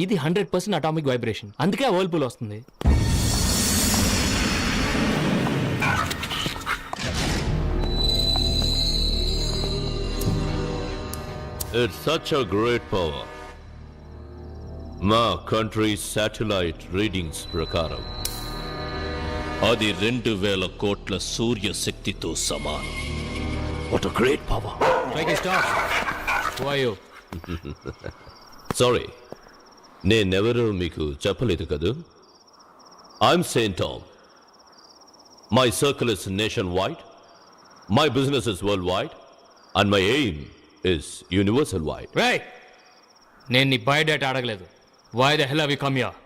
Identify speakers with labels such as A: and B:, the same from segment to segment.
A: ఇది 100% atomic vibration, అందుకే ఆ వర్ల్పూల్ వస్తుంది.
B: It's such a great power. మా కంట్రీ శాటిలైట్ రీడింగ్స్ ప్రకారం
C: అది 2000 కోట్ల సూర్య శక్తితో సమానం.
B: What a great power. Sorry, నేనెవరో మీకు చెప్పలేదు కదూ. I'm Saint Tom. My circle is nationwide, my business is worldwide, and my aim is universal wide.
A: Right, నేను నీ బయోడేటా అడగలేదు. Why the hell have you come here?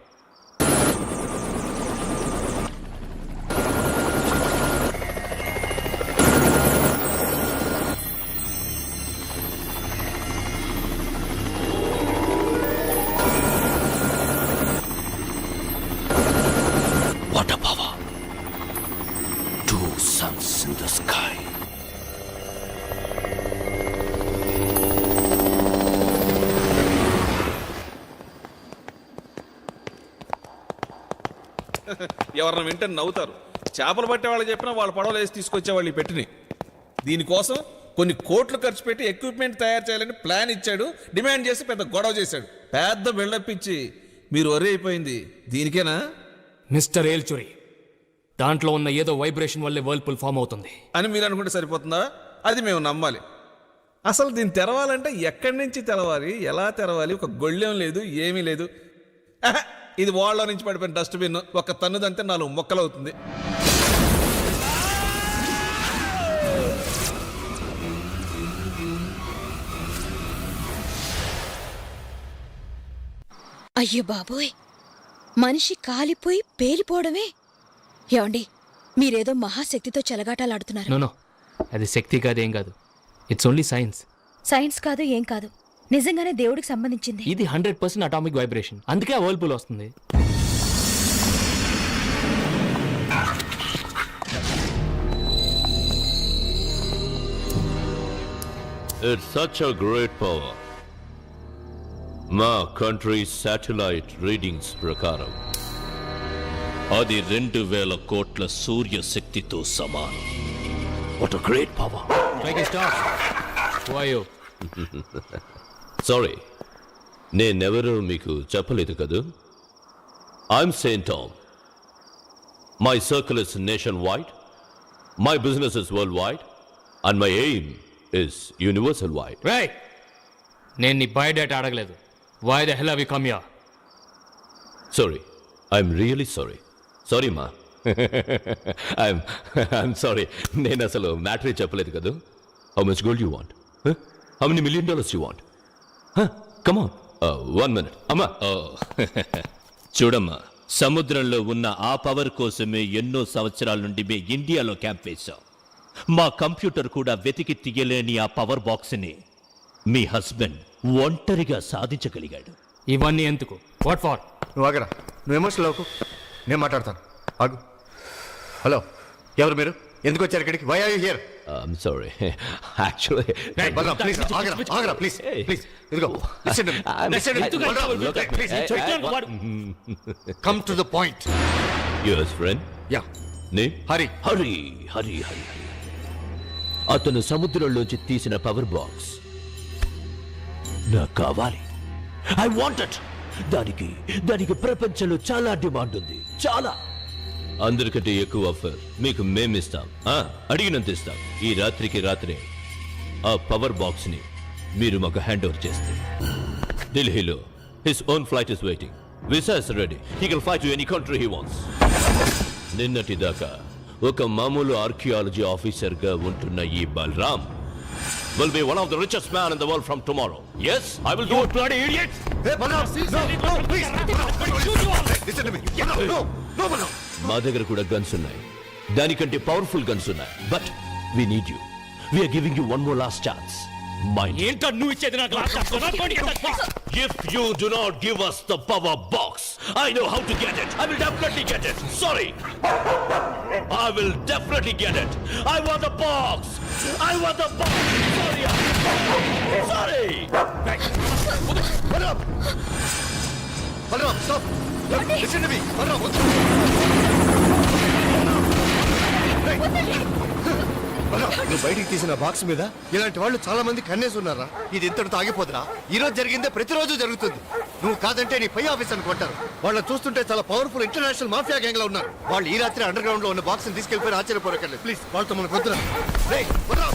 B: What a power. 2 suns in the sky.
D: ఎవరన్నా వింటే నవ్వుతారు. చేపలు పట్టే వాళ్ళు చెప్పినా వాళ్ళ పడవలు వేసి తీసుకొచ్చేవాళ్ళు ఈ పెట్టిని. దీనికోసం కొన్ని కోట్లు ఖర్చు పెట్టి ఎక్విప్మెంట్ తయారు చేయాలని ప్లాన్ ఇచ్చాడు. డిమాండ్ చేసి పెద్ద గొడవ చేశాడు. పెద్ద బిల్డప్ ఇచ్చి మీరు వరి అయిపోయింది దీనికేనా?
A: మిస్టర్ ఏల్చురి, దాంట్లో ఉన్న ఏదో వైబ్రేషన్ వల్లే వర్ల్పూల్ ఫామ్ అవుతుంది
D: అని మీరు అనుకుంటే సరిపోతుందా? అది మేము నమ్మాలి. అసలు దీన్ని తెరవాలంటే ఎక్కడి నుంచి తెరవాలి, ఎలా తెరవాలి? ఒక గొళ్ళెం లేదు, ఏమీ లేదు. ఇది వాళ్ళ నుంచి పడిపోయిన డస్ట్బిన్. ఒక తన్నుదంతే 4 మొక్కలు అవుతుంది.
E: అయ్యో బాబోయ్, మనిషి కాలిపోయి పేలిపోవడమే. ఏమండి, మీరేదో మహాశక్తితో చెలగాటాలాడుతున్నారు.
A: నో, అది శక్తి కాదు, ఏం కాదు. It's only science.
E: సైన్స్ కాదు, ఏం కాదు, నిజంగానే దేవుడికి సంబంధించింది.
A: ఇది 100% అటామిక్ వైబ్రేషన్, అందుకే ఆ వర్ల్పూల్ వస్తుంది.
B: It's such a great power. మా కంట్రీ శాటిలైట్ రీడింగ్స్ ప్రకారం
C: అది 2000 కోట్ల సూర్య శక్తితో సమానం.
B: What a great power. Sorry, నేనెవరో మీకు చెప్పలేదు కదూ. I'm Saint Tom. My circle is nationwide, my business is worldwide, and my aim is universal wide.
A: Right, నేను నీ బయోడేటా అడగలేదు. Why the hell have you come here?
B: Sorry, I'm really sorry. Sorry మా. I'm sorry, నేను అసలు మ్యాటరీ చెప్పలేదు కదా. How much gold you want? How many $1 million you want? Come on, 1 minute. అమ్మా,
C: చూడమ్మా, సముద్రంలో ఉన్న ఆ పవర్ కోసమే ఎన్నో సంవత్సరాల నుండి మేము ఇండియాలో క్యాంప్ వేశాం. మా కంప్యూటర్ కూడా వెతికి తీయలేని ఆ పవర్ బాక్స్ని మీ హస్బెండ్ ఒంటరిగా సాధించగలిగాడు.
A: ఇవన్నీ ఎందుకు? What for?
F: నువ్వు ఆగరా, నువ్వు ఎమోషనల్ అవ్వకు, నేను మాట్లాడతాను. ఆగు. హలో, ఎవరు మీరు? ఎందుకు వచ్చారు ఇక్కడికి? Why are you here?
B: I'm sorry, actually.
F: Balaram, please ఆగరా, ఆగరా, ప్లీజ్, ప్లీజ్. ఇదిగో, listen to me, listen to me. Please, come to the point.
B: Your friend?
F: Yeah,
B: name?
F: Hari.
B: Hari, Hari, Hari. అతను సముద్రంలోంచి తీసిన పవర్ బాక్స్ నాకు కావాలి. I want it. దానికి ప్రపంచంలో చాలా డిమాండ్ ఉంది, చాలా. అందరికంటే ఎక్కువ ఆఫర్ మీకు మేమిస్తాం. అడిగినంత ఇస్తాం. ఈ రాత్రికి రాత్రే ఆ పవర్ బాక్స్ ని మీరు మాకు హ్యాండ్ ఓవర్ చేస్తే ఢిల్లీలో his own flight is waiting. Visa is ready. He can fly to any country he wants. నిన్నటి దాకా ఒక మామూలు ఆర్కియాలజీ ఆఫీసర్ గా ఉంటున్న ఈ Balaram will be one of the richest man in the world from tomorrow. Yes, I will do it, bloody idiot.
F: Hey, Balaram, no, please. Listen to me. No, Balaram.
B: మా దగ్గర కూడా గన్స్ ఉన్నాయి, దానికంటే powerful guns ఉన్నాయి. But we need you. We are giving you one more last chance. Mind.
A: ఏంటో నువ్వు ఇచ్చేది నాకు last chance.
B: If you do not give us the power box, I know how to get it. I will definitely get it. Sorry. I will definitely get it. I want the box. I want the box. Sorry. Sorry.
F: stop. Look, listen to me. Varra, వద్దు. Hey. varra, నువ్వు బయటికి తీసిన box మీద ఇలాంటి వాళ్ళు చాలా మంది కన్నేసి ఉన్నారా? ఇది ఇంతటితో ఆగిపోదురా? ఈ రోజు జరిగిందే ప్రతిరోజు జరుగుతుంది. నువ్వు కాదంటే నీ పై ఆఫీస్ అనుకుంటారు. వాళ్ళని చూస్తుంటే చాలా పవర్ఫుల్ ఇంటర్నేషనల్ మాఫియా గ్యాంగ్ లో ఉన్నారు. వాళ్ళు ఈ రాత్రి అండర్ గ్రౌండ్ లో ఉన్న బాక్స్ తీసుకెళ్ళిపోయి ఆశ్చర్యపోరకండి. ప్లీజ్ వాళ్ళతో మనకు వద్దురా. రేయ్, వదరా.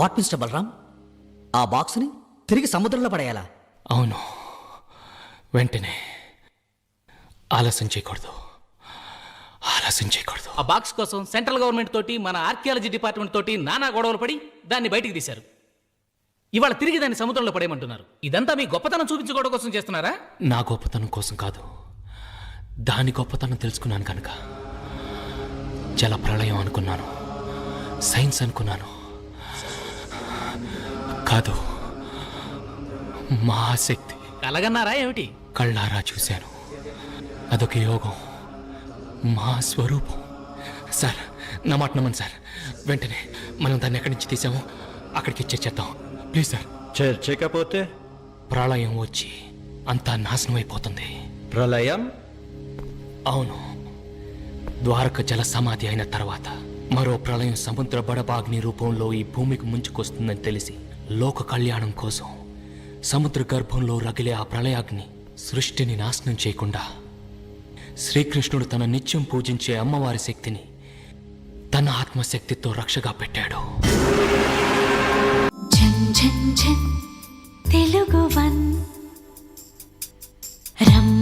G: వాట్ మిస్టర్ బలరాం, ఆ బాక్స్ని తిరిగి సముద్రంలో పడేయాలా?
A: అవును, వెంటనే. ఆలస్యం చేయకూడదు.
H: ఆ బాక్స్ కోసం సెంట్రల్ గవర్నమెంట్ తోటి మన ఆర్కియాలజీ డిపార్ట్మెంట్ తోటి నానా గొడవలు పడి దాన్ని బయటికి తీశారు. ఇవాళ తిరిగి దాన్ని సముద్రంలో పడేయమంటున్నారు. ఇదంతా మీ గొప్పతనం చూపించుకోవడం కోసం చేస్తున్నారా?
A: నా గొప్పతనం కోసం కాదు, దాని గొప్పతనం తెలుసుకున్నాను కనుక. జల ప్రళయం అనుకున్నాను, సైన్స్ అనుకున్నాను. కాదు, మహాశక్తి.
H: కలగన్నారా ఏమిటి?
A: కళ్ళారా చూశాను. అదొక యోగం, మా స్వరూపం. సార్, నా మాట నమ్మండి సార్. వెంటనే మనం దాన్ని ఎక్కడి నుంచి తీసామో అక్కడికి చేర్చేద్దాం. Please sir.
B: చేర్చకపోతే
A: ప్రళయం వచ్చి అంతా నాశనం అయిపోతుంది.
B: ప్రళయం?
A: అవును, ద్వారక జల సమాధి అయిన తర్వాత మరో ప్రళయం సముద్ర బడబాగ్ని రూపంలో ఈ భూమికి ముంచుకొస్తుందని తెలిసి లోక కళ్యాణం కోసం సముద్ర గర్భంలో రగిలే ఆ ప్రళయాగ్ని సృష్టిని నాశనం చేయకుండా శ్రీకృష్ణుడు తన నిత్యం పూజించే అమ్మవారి శక్తిని తన ఆత్మశక్తితో రక్షగా పెట్టాడు.
I: తెలుగు వన్ రమ్మ